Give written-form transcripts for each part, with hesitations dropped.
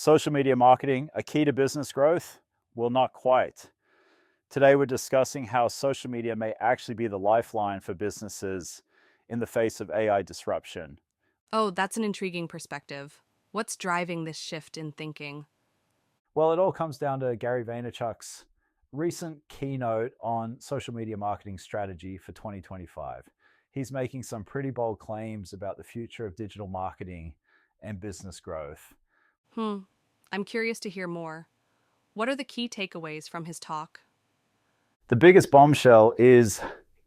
Social media marketing, a key to business growth? Well, not quite. Today, we're discussing how social media may actually be the lifeline for businesses in the face of AI disruption. Oh, that's an intriguing perspective. What's driving this shift in thinking? Well, it all comes down to Gary Vaynerchuk's recent keynote on social media marketing strategy for 2025. He's making some pretty bold claims about the future of digital marketing and business growth. Hmm, I'm curious to hear more. What are the key takeaways from his talk? The biggest bombshell is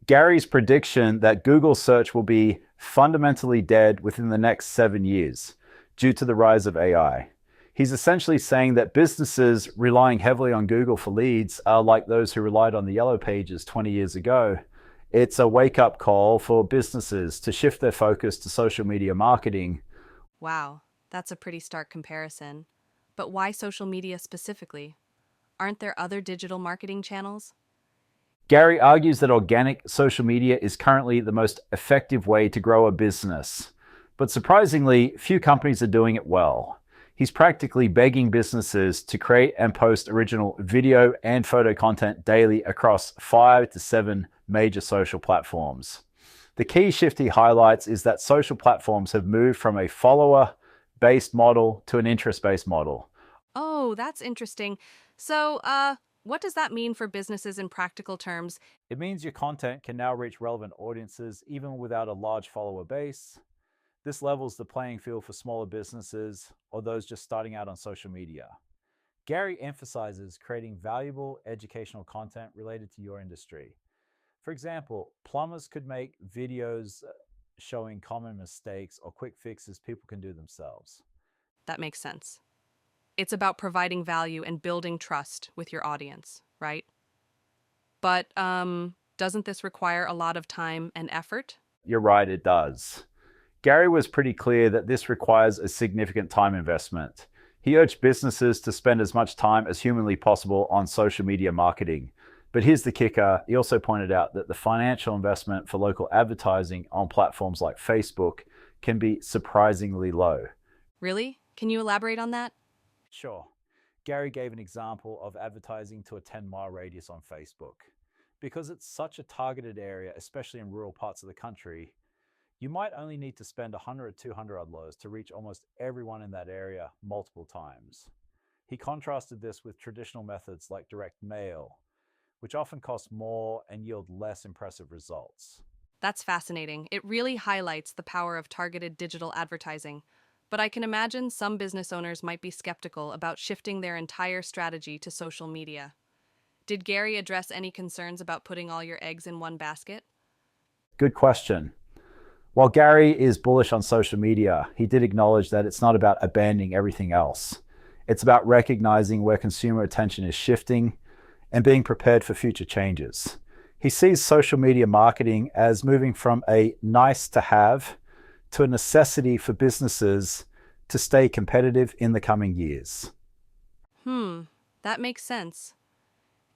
Gary's prediction that Google search will be fundamentally dead within the next 7 years due to the rise of AI. He's essentially saying that businesses relying heavily on Google for leads are like those who relied on the yellow pages 20 years ago. It's a wake-up call for businesses to shift their focus to social media marketing. Wow, that's a pretty stark comparison. But why social media specifically? Aren't there other digital marketing channels? Gary argues that organic social media is currently the most effective way to grow a business. But surprisingly, few companies are doing it well. He's practically begging businesses to create and post original video and photo content daily across 5 to 7 major social platforms. The key shift he highlights is that social platforms have moved from a follower-based model to an interest-based model. Oh, that's interesting. So, what does that mean for businesses in practical terms? It means your content can now reach relevant audiences even without a large follower base. This levels the playing field for smaller businesses or those just starting out on social media. Gary emphasizes creating valuable educational content related to your industry. For example, plumbers could make videos showing common mistakes or quick fixes people can do themselves. That makes sense. It's about providing value and building trust with your audience, right? But doesn't this require a lot of time and effort? You're right, it does. Gary was pretty clear that this requires a significant time investment. He urged businesses to spend as much time as humanly possible on social media marketing. But here's the kicker. He also pointed out that the financial investment for local advertising on platforms like Facebook can be surprisingly low. Really? Can you elaborate on that? Sure. Gary gave an example of advertising to a 10-mile radius on Facebook. Because it's such a targeted area, especially in rural parts of the country, you might only need to spend 100 to 200 odd lows to reach almost everyone in that area multiple times. He contrasted this with traditional methods like direct mail, which often cost more and yield less impressive results. That's fascinating. It really highlights the power of targeted digital advertising. But I can imagine some business owners might be skeptical about shifting their entire strategy to social media. Did Gary address any concerns about putting all your eggs in one basket? Good question. While Gary is bullish on social media, he did acknowledge that it's not about abandoning everything else. It's about recognizing where consumer attention is shifting and being prepared for future changes. He sees social media marketing as moving from a nice to have to a necessity for businesses to stay competitive in the coming years. That makes sense.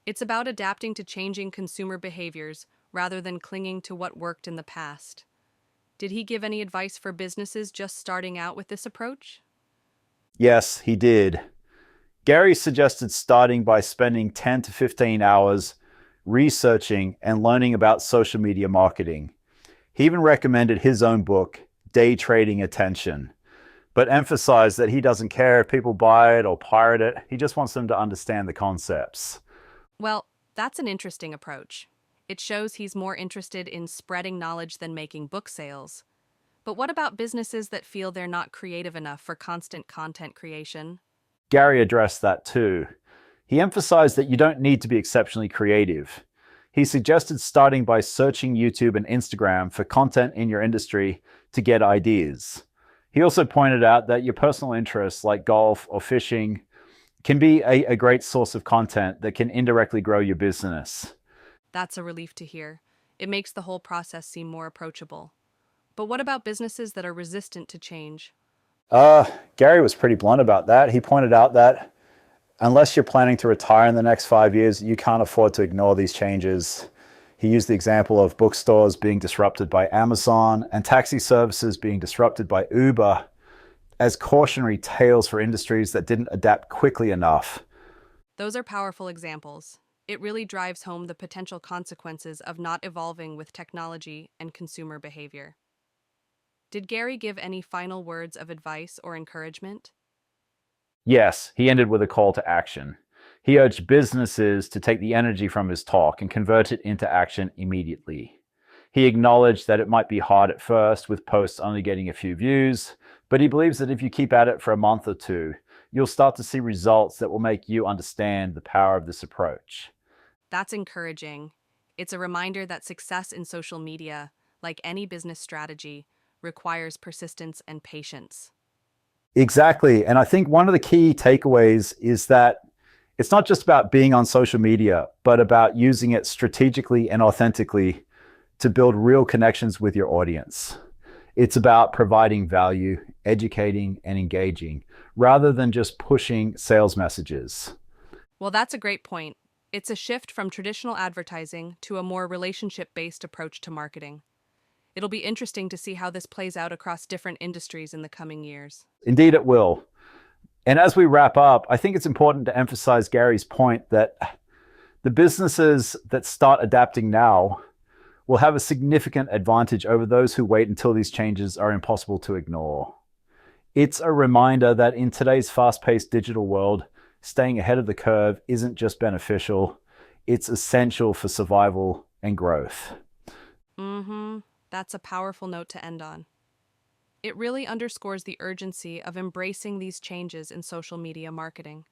It's about adapting to changing consumer behaviors rather than clinging to what worked in the past. Did he give any advice for businesses just starting out with this approach? Yes, he did. Gary suggested starting by spending 10 to 15 hours researching and learning about social media marketing. He even recommended his own book, Day Trading Attention, but emphasized that he doesn't care if people buy it or pirate it. He just wants them to understand the concepts. Well, that's an interesting approach. It shows he's more interested in spreading knowledge than making book sales. But what about businesses that feel they're not creative enough for constant content creation? Gary addressed that too. He emphasized that you don't need to be exceptionally creative. He suggested starting by searching YouTube and Instagram for content in your industry to get ideas. He also pointed out that your personal interests like golf or fishing can be a great source of content that can indirectly grow your business. That's a relief to hear. It makes the whole process seem more approachable. But what about businesses that are resistant to change? Gary was pretty blunt about that. He pointed out that unless you're planning to retire in the next 5 years, you can't afford to ignore these changes. He used the example of bookstores being disrupted by Amazon and taxi services being disrupted by Uber. as cautionary tales for industries that didn't adapt quickly enough. Those are powerful examples. It really drives home the potential consequences of not evolving with technology and consumer behavior. Did Gary give any final words of advice or encouragement? Yes, he ended with a call to action. He urged businesses to take the energy from his talk and convert it into action immediately. He acknowledged that it might be hard at first with posts only getting a few views, but he believes that if you keep at it for a month or two, you'll start to see results that will make you understand the power of this approach. That's encouraging. It's a reminder that success in social media, like any business strategy, requires persistence and patience. Exactly. And I think one of the key takeaways is that it's not just about being on social media, but about using it strategically and authentically to build real connections with your audience. It's about providing value, educating, and engaging, rather than just pushing sales messages. Well, that's a great point. It's a shift from traditional advertising to a more relationship-based approach to marketing. It'll be interesting to see how this plays out across different industries in the coming years. Indeed, it will. And as we wrap up, I think it's important to emphasize Gary's point that the businesses that start adapting now will have a significant advantage over those who wait until these changes are impossible to ignore. It's a reminder that in today's fast-paced digital world, staying ahead of the curve isn't just beneficial, it's essential for survival and growth. That's a powerful note to end on. It really underscores the urgency of embracing these changes in social media marketing.